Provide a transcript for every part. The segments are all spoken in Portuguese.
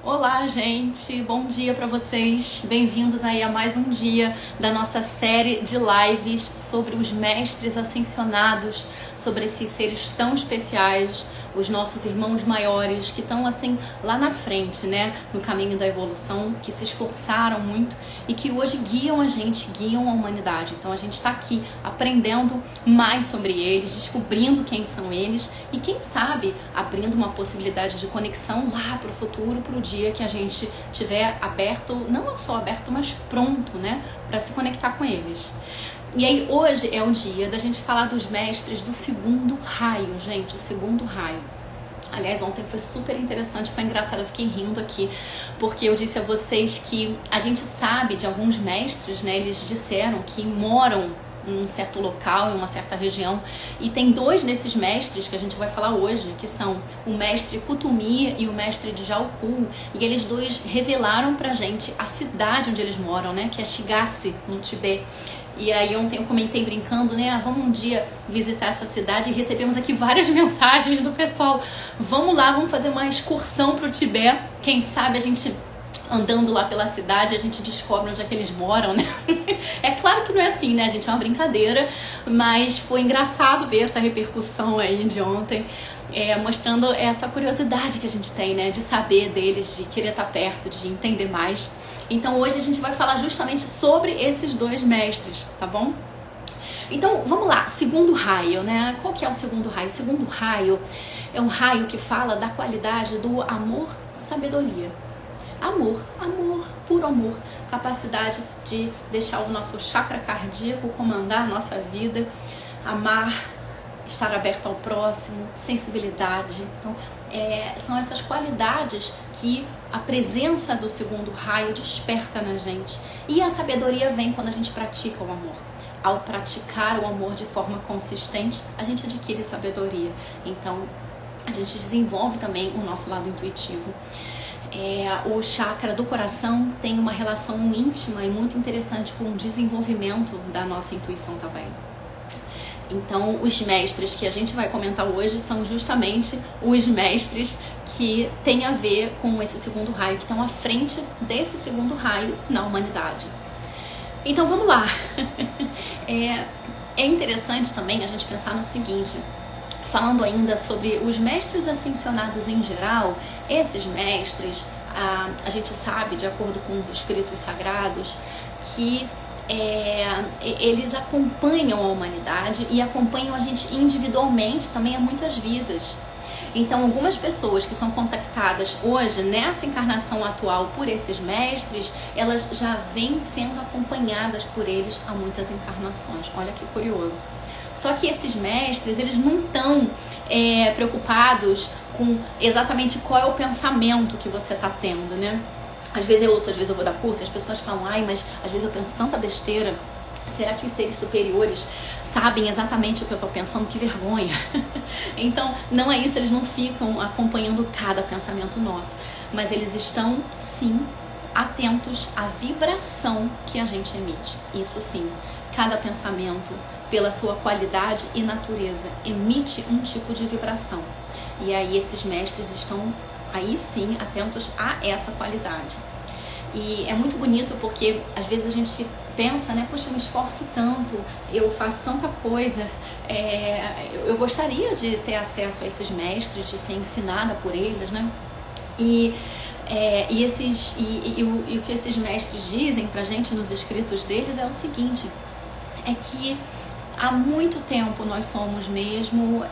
Olá, gente! Bom dia para vocês. Bem-vindos aí a mais um dia da nossa série de lives sobre os mestres ascensionados, sobre esses seres tão especiais, os nossos irmãos maiores que estão assim lá na frente, né, no caminho da evolução, que se esforçaram muito e que hoje guiam a gente, guiam a humanidade. Então a gente está aqui aprendendo mais sobre eles, descobrindo quem são eles e quem sabe abrindo uma possibilidade de conexão lá para o futuro, para o dia que a gente tiver aberto, não só aberto, mas pronto, né, para se conectar com eles. E aí hoje é o dia da gente falar dos mestres do segundo raio, gente, o segundo raio. Aliás, ontem foi super interessante, foi engraçado, eu fiquei rindo aqui, porque eu disse a vocês que a gente sabe de alguns mestres, né, eles disseram que moram em um certo local, em uma certa região, e tem dois desses mestres que a gente vai falar hoje, que são o mestre Kutumi e o mestre Djalku, e eles dois revelaram pra gente a cidade onde eles moram, né, que é Shigatse, no Tibete. E aí ontem eu comentei brincando, né, vamos um dia visitar essa cidade, e recebemos aqui várias mensagens do pessoal, vamos lá, vamos fazer uma excursão pro Tibete, quem sabe a gente andando lá pela cidade, a gente descobre onde é que eles moram, né? É claro que não é assim, né, gente? É uma brincadeira, mas foi engraçado ver essa repercussão aí de ontem, mostrando essa curiosidade que a gente tem, né? De saber deles, de querer estar perto, de entender mais. Então hoje a gente vai falar justamente sobre esses dois mestres, tá bom? Então vamos lá, segundo raio, né? Qual que é o segundo raio? O segundo raio é um raio que fala da qualidade do amor, sabedoria. Amor, puro amor, capacidade de deixar o nosso chakra cardíaco comandar a nossa vida, amar, estar aberto ao próximo, sensibilidade. Então, são essas qualidades que a presença do segundo raio desperta na gente. E a sabedoria vem quando a gente pratica o amor. Ao praticar o amor de forma consistente, a gente adquire sabedoria. Então, a gente desenvolve também o nosso lado intuitivo. O chakra do coração tem uma relação íntima e muito interessante com o desenvolvimento da nossa intuição também. Então, os mestres que a gente vai comentar hoje são justamente os mestres que têm a ver com esse segundo raio, que estão à frente desse segundo raio na humanidade. Então, vamos lá. É interessante também a gente pensar no seguinte, falando ainda sobre os mestres ascensionados em geral, esses mestres, a gente sabe, de acordo com os escritos sagrados, que eles acompanham a humanidade e acompanham a gente individualmente também a muitas vidas. Então, algumas pessoas que são contactadas hoje, nessa encarnação atual, por esses mestres, elas já vêm sendo acompanhadas por eles há muitas encarnações. Olha que curioso. Só que esses mestres, eles não estão preocupados com exatamente qual é o pensamento que você está tendo, né? Às vezes eu ouço, às vezes eu vou dar curso, as pessoas falam, ai, mas às vezes eu penso tanta besteira. Será que os seres superiores sabem exatamente o que eu estou pensando? Que vergonha! Então, não é isso, eles não ficam acompanhando cada pensamento nosso. Mas eles estão, sim, atentos à vibração que a gente emite. Isso sim, cada pensamento, pela sua qualidade e natureza, emite um tipo de vibração. E aí esses mestres estão, aí sim, atentos a essa qualidade. E é muito bonito porque às vezes a gente pensa, né, poxa, eu me esforço tanto, eu faço tanta coisa, eu gostaria de ter acesso a esses mestres, de ser ensinada por eles, né? E o que esses mestres dizem pra gente nos escritos deles é o seguinte, é que há muito tempo nós somos mesmo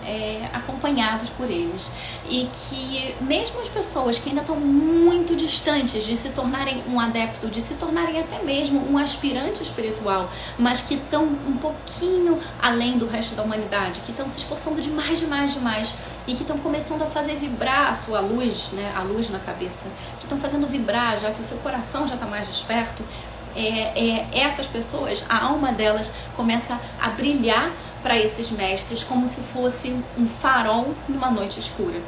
acompanhados por eles e que mesmo as pessoas que ainda estão muito distantes de se tornarem um adepto, de se tornarem até mesmo um aspirante espiritual, mas que estão um pouquinho além do resto da humanidade, que estão se esforçando demais e que estão começando a fazer vibrar a sua luz, né, a luz na cabeça, que estão fazendo vibrar já que o seu coração já está mais desperto. Essas pessoas, a alma delas começa a brilhar para esses mestres como se fosse um farol numa noite escura.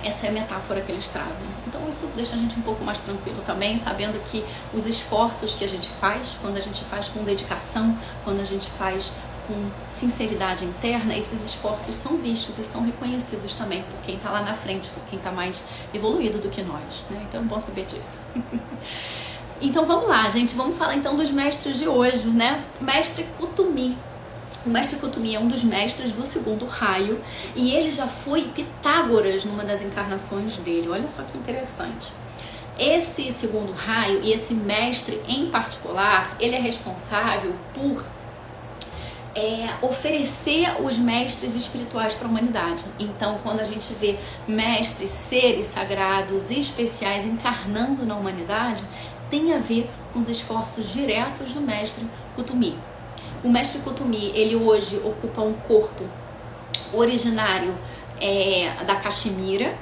Essa é a metáfora que eles trazem. Então isso deixa a gente um pouco mais tranquilo também, sabendo que os esforços que a gente faz, quando a gente faz com dedicação, quando a gente faz com sinceridade interna, esses esforços são vistos e são reconhecidos também por quem está lá na frente, por quem está mais evoluído do que nós, né? Então é bom saber disso. Então vamos lá, gente, vamos falar então dos mestres de hoje, né? Mestre Kutumi. O mestre Kutumi é um dos mestres do segundo raio e ele já foi Pitágoras numa das encarnações dele. Olha só que interessante. Esse segundo raio e esse mestre em particular, ele é responsável por oferecer os mestres espirituais para a humanidade. Então, quando a gente vê mestres, seres sagrados e especiais encarnando na humanidade, tem a ver com os esforços diretos do mestre Kutumi. O mestre Kutumi, ele hoje ocupa um corpo originário da Caxemira,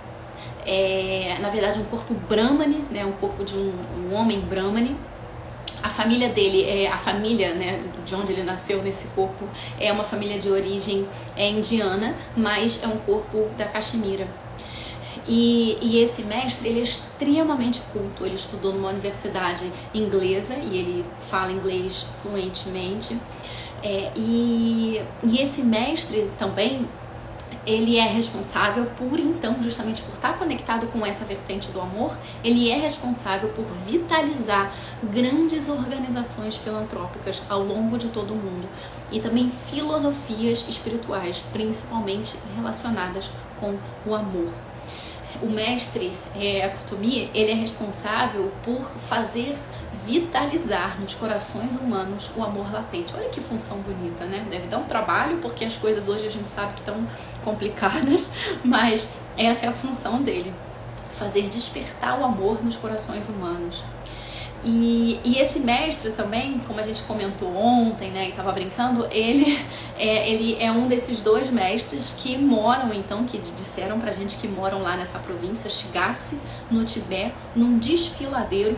na verdade um corpo Brahmani, né, um corpo de um homem Brahmani. A família dele, a família, né, de onde ele nasceu nesse corpo, é uma família de origem indiana, mas é um corpo da Caxemira. E esse mestre, ele é extremamente culto, ele estudou numa universidade inglesa e ele fala inglês fluentemente. E esse mestre também, ele é responsável por, então, justamente por estar conectado com essa vertente do amor, ele é responsável por vitalizar grandes organizações filantrópicas ao longo de todo o mundo e também filosofias espirituais, principalmente relacionadas com o amor. O mestre Kutumi, ele é responsável por fazer vitalizar nos corações humanos o amor latente. Olha que função bonita, né? Deve dar um trabalho, porque as coisas hoje a gente sabe que estão complicadas, mas essa é a função dele, fazer despertar o amor nos corações humanos. E esse mestre também, como a gente comentou ontem, né, e estava brincando, ele é um desses dois mestres que moram, então, que disseram pra gente que moram lá nessa província, Shigatse, no Tibete, num desfiladeiro.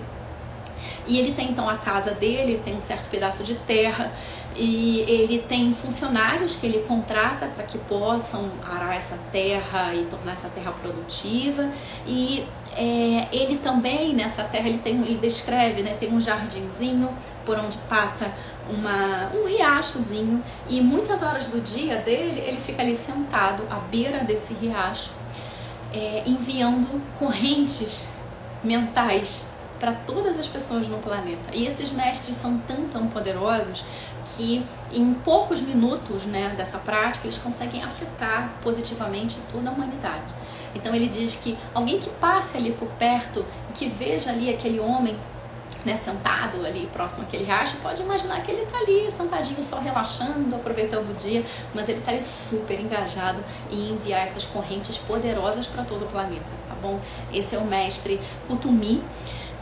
E ele tem então a casa dele, ele tem um certo pedaço de terra e ele tem funcionários que ele contrata para que possam arar essa terra e tornar essa terra produtiva. E ele também, nessa terra, ele descreve, né, tem um jardinzinho por onde passa um riachozinho e muitas horas do dia dele ele fica ali sentado à beira desse riacho, enviando correntes mentais para todas as pessoas no planeta. E esses mestres são tão poderosos que em poucos minutos, né, dessa prática eles conseguem afetar positivamente toda a humanidade. Então ele diz que alguém que passe ali por perto e que veja ali aquele homem, né, sentado ali próximo àquele riacho, pode imaginar que ele está ali sentadinho só relaxando, aproveitando o dia, mas ele está ali super engajado em enviar essas correntes poderosas para todo o planeta, tá bom? Esse é o mestre Kutumi.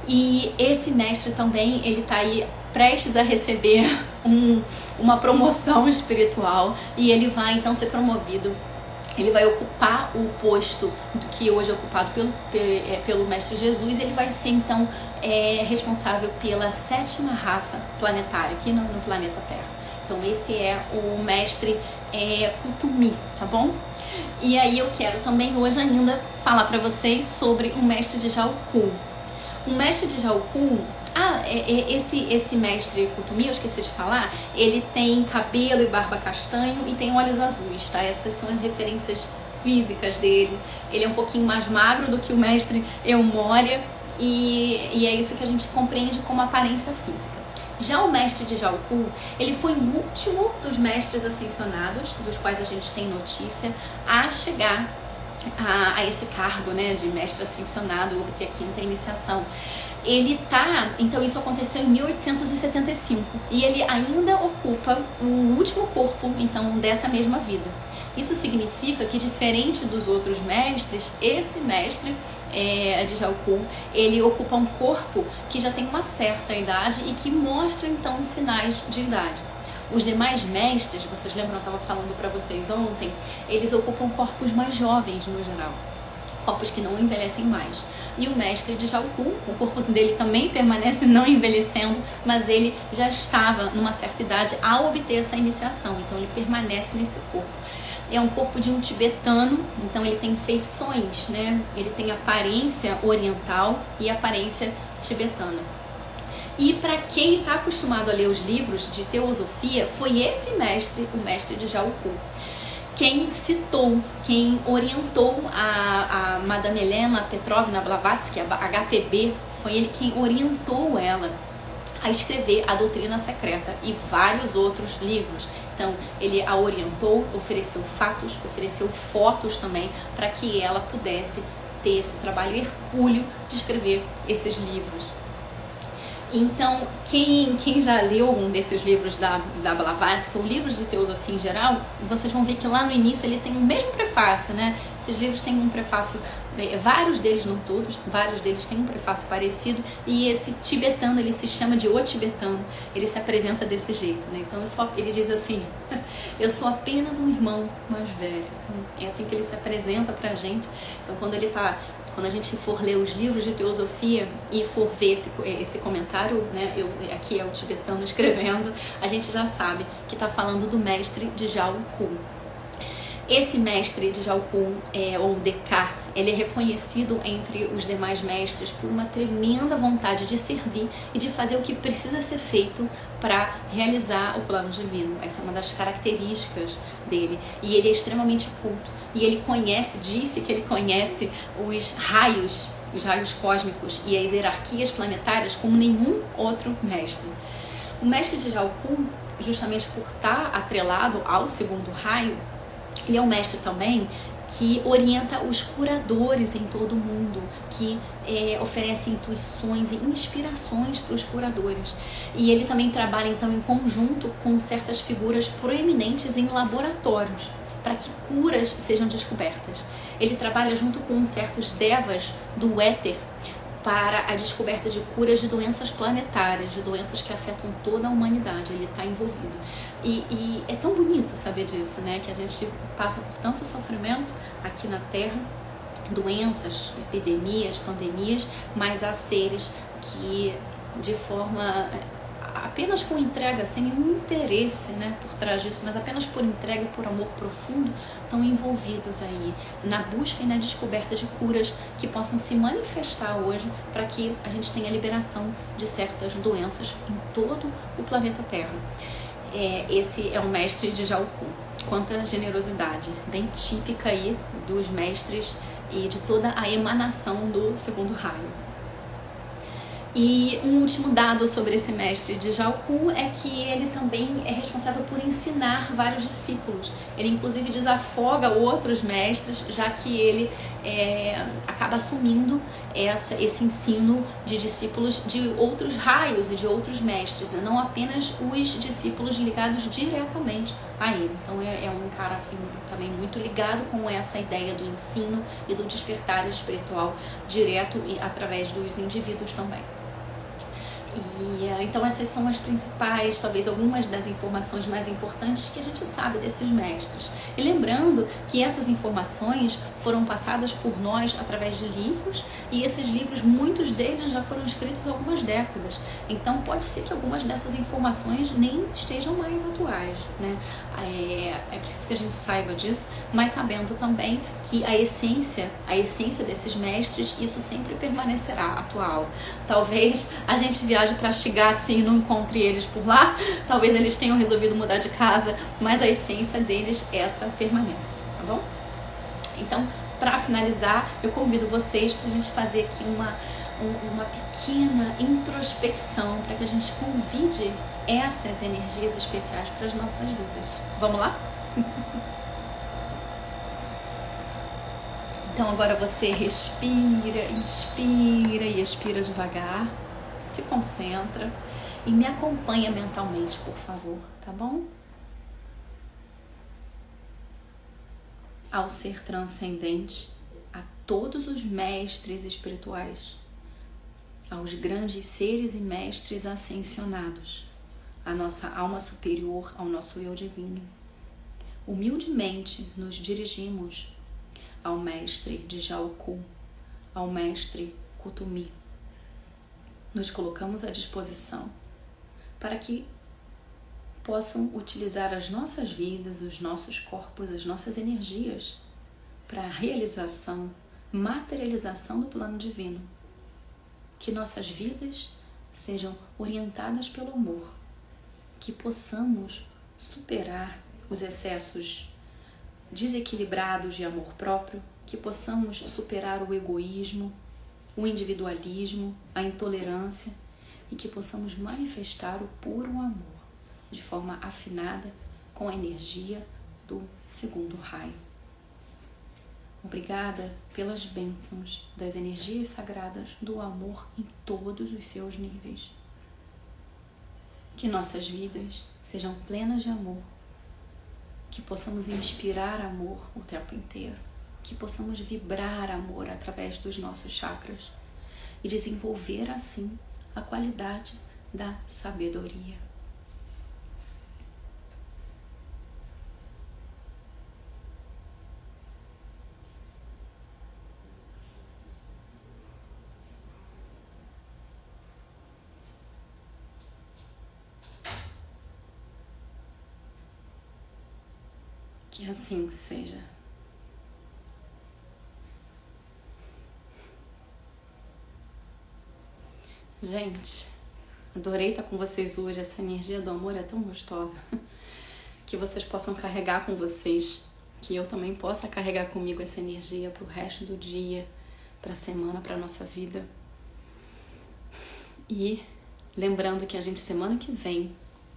E esse mestre também, ele está aí prestes a receber uma promoção espiritual e ele vai então ser promovido. Ele vai ocupar o posto que hoje é ocupado pelo Mestre Jesus. Ele vai ser então responsável pela 7ª raça planetária aqui no planeta Terra. Então esse é o Mestre Kutumi, tá bom? E aí eu quero também hoje ainda falar para vocês sobre o Mestre de Jalku. O mestre de Jalku, esse mestre Kutumi, eu esqueci de falar, ele tem cabelo e barba castanho e tem olhos azuis, tá? Essas são as referências físicas dele. Ele é um pouquinho mais magro do que o mestre Eumória e é isso que a gente compreende como aparência física. Já o mestre de Jalku, ele foi o último dos mestres ascensionados, dos quais a gente tem notícia, a chegar a esse cargo, né, de mestre ascensionado, obter a 5ª iniciação. Então isso aconteceu em 1875 e ele ainda ocupa o último corpo, então, dessa mesma vida. Isso significa que, diferente dos outros mestres, esse mestre de Jalku, ele ocupa um corpo que já tem uma certa idade e que mostra então sinais de idade. Os demais mestres, vocês lembram, eu estava falando para vocês ontem, eles ocupam corpos mais jovens no geral, corpos que não envelhecem mais. E o mestre de Jalku, o corpo dele também permanece não envelhecendo, mas ele já estava numa certa idade ao obter essa iniciação, então ele permanece nesse corpo. É um corpo de um tibetano, então ele tem feições, né? Ele tem aparência oriental e aparência tibetana. E para quem está acostumado a ler os livros de teosofia, foi esse mestre, o mestre de Jalku, quem citou, quem orientou a Madame Helena Petrovna Blavatsky, a HPB, foi ele quem orientou ela a escrever A Doutrina Secreta e vários outros livros. Então, ele a orientou, ofereceu fatos, ofereceu fotos também, para que ela pudesse ter esse trabalho hercúleo de escrever esses livros. Então, quem já leu um desses livros da Blavatsky, ou livros de teosofia em geral, vocês vão ver que lá no início ele tem o mesmo prefácio, né? Esses livros têm um prefácio, vários deles, não todos, vários deles têm um prefácio parecido, e esse tibetano, ele se chama de O Tibetano, ele se apresenta desse jeito, né? Então, ele diz assim, eu sou apenas um irmão mais velho. Então, é assim que ele se apresenta pra gente. Então, quando a gente for ler os livros de teosofia e for ver esse comentário, né, aqui é o tibetano escrevendo, a gente já sabe que está falando do mestre de Jalku. Esse mestre de Jalku, ou DK, ele é reconhecido entre os demais mestres por uma tremenda vontade de servir e de fazer o que precisa ser feito para realizar o plano divino. Essa é uma das características dele. E ele é extremamente culto. E ele disse que ele conhece os raios cósmicos e as hierarquias planetárias como nenhum outro mestre. O mestre de Jalku, justamente por estar atrelado ao segundo raio, ele é um mestre também que orienta os curadores em todo o mundo, que oferece intuições e inspirações para os curadores. E ele também trabalha então em conjunto com certas figuras proeminentes em laboratórios, para que curas sejam descobertas. Ele trabalha junto com certos devas do éter para a descoberta de curas de doenças planetárias, de doenças que afetam toda a humanidade. Ele está envolvido. E é tão bonito saber disso, né? Que a gente passa por tanto sofrimento aqui na Terra, doenças, epidemias, pandemias, mas há seres que de forma apenas com entrega, sem nenhum interesse, né, por trás disso, mas apenas por entrega e por amor profundo, estão envolvidos aí na busca e na descoberta de curas que possam se manifestar hoje para que a gente tenha liberação de certas doenças em todo o planeta Terra. Esse é um mestre de Jalku. Quanta generosidade, bem típica aí dos mestres e de toda a emanação do segundo raio. E um último dado sobre esse mestre de Jalku é que ele também é responsável por ensinar vários discípulos. Ele inclusive desafoga outros mestres, já que ele acaba assumindo esse ensino de discípulos de outros raios e de outros mestres, não apenas os discípulos ligados diretamente a ele. Então é um cara assim, também muito ligado com essa ideia do ensino e do despertar espiritual direto e através dos indivíduos também. Então essas são as principais, talvez algumas das informações mais importantes que a gente sabe desses mestres. E lembrando que essas informações foram passadas por nós através de livros, e esses livros, muitos deles já foram escritos há algumas décadas. Então pode ser que algumas dessas informações nem estejam mais atuais, né? É preciso que a gente saiba disso, mas sabendo também que a essência desses mestres, isso sempre permanecerá atual. Talvez a gente viaje para Shigatse e não encontre eles por lá, talvez eles tenham resolvido mudar de casa, mas a essência deles, essa permanece, tá bom? Então, para finalizar, eu convido vocês para a gente fazer aqui uma pequena introspecção, para que a gente convide essas energias especiais para as nossas vidas. Vamos lá? Então agora você respira, inspira e expira devagar, se concentra e me acompanha mentalmente, por favor, tá bom? Ao ser transcendente, a todos os mestres espirituais, aos grandes seres e mestres ascensionados, a nossa alma superior, ao nosso eu divino, humildemente nos dirigimos ao mestre de Jalku, ao mestre Kutumi. Nos colocamos à disposição para que possam utilizar as nossas vidas, os nossos corpos, as nossas energias para a realização, materialização do plano divino. Que nossas vidas sejam orientadas pelo amor, que possamos superar os excessos desequilibrados de amor próprio, que possamos superar o egoísmo, o individualismo, a intolerância e que possamos manifestar o puro amor de forma afinada com a energia do segundo raio. Obrigada pelas bênçãos das energias sagradas do amor em todos os seus níveis. Que nossas vidas sejam plenas de amor, que possamos inspirar amor o tempo inteiro, que possamos vibrar amor através dos nossos chakras e desenvolver assim a qualidade da sabedoria. Que assim seja. Gente, adorei estar com vocês hoje. Essa energia do amor é tão gostosa. Que vocês possam carregar com vocês, que eu também possa carregar comigo essa energia para o resto do dia, para a semana, para a nossa vida. E lembrando que a gente, semana que vem,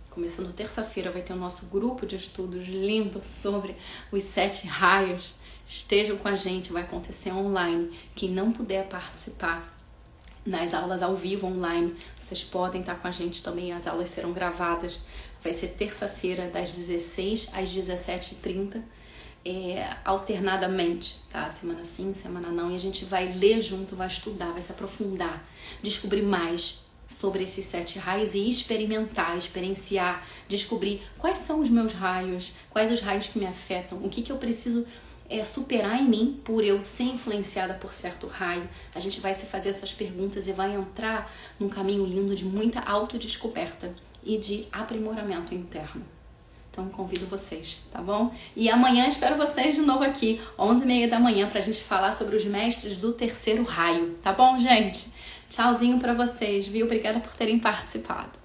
começando terça-feira, vai ter o nosso grupo de estudos lindo sobre os 7 raios. Estejam com a gente, vai acontecer online. Quem não puder participar nas aulas ao vivo online, vocês podem estar com a gente também, as aulas serão gravadas. Vai ser terça-feira, das 16 às 17h30, alternadamente, tá? Semana sim, semana não. E a gente vai ler junto, vai estudar, vai se aprofundar, descobrir mais sobre esses 7 raios e experimentar, experienciar, descobrir quais são os meus raios, quais os raios que me afetam, o que eu preciso superar em mim por eu ser influenciada por certo raio. A gente vai se fazer essas perguntas e vai entrar num caminho lindo de muita autodescoberta e de aprimoramento interno. Então convido vocês, tá bom? E amanhã espero vocês de novo aqui, 11h30 da manhã, pra gente falar sobre os mestres do terceiro raio, tá bom, gente? Tchauzinho pra vocês, viu? Obrigada por terem participado.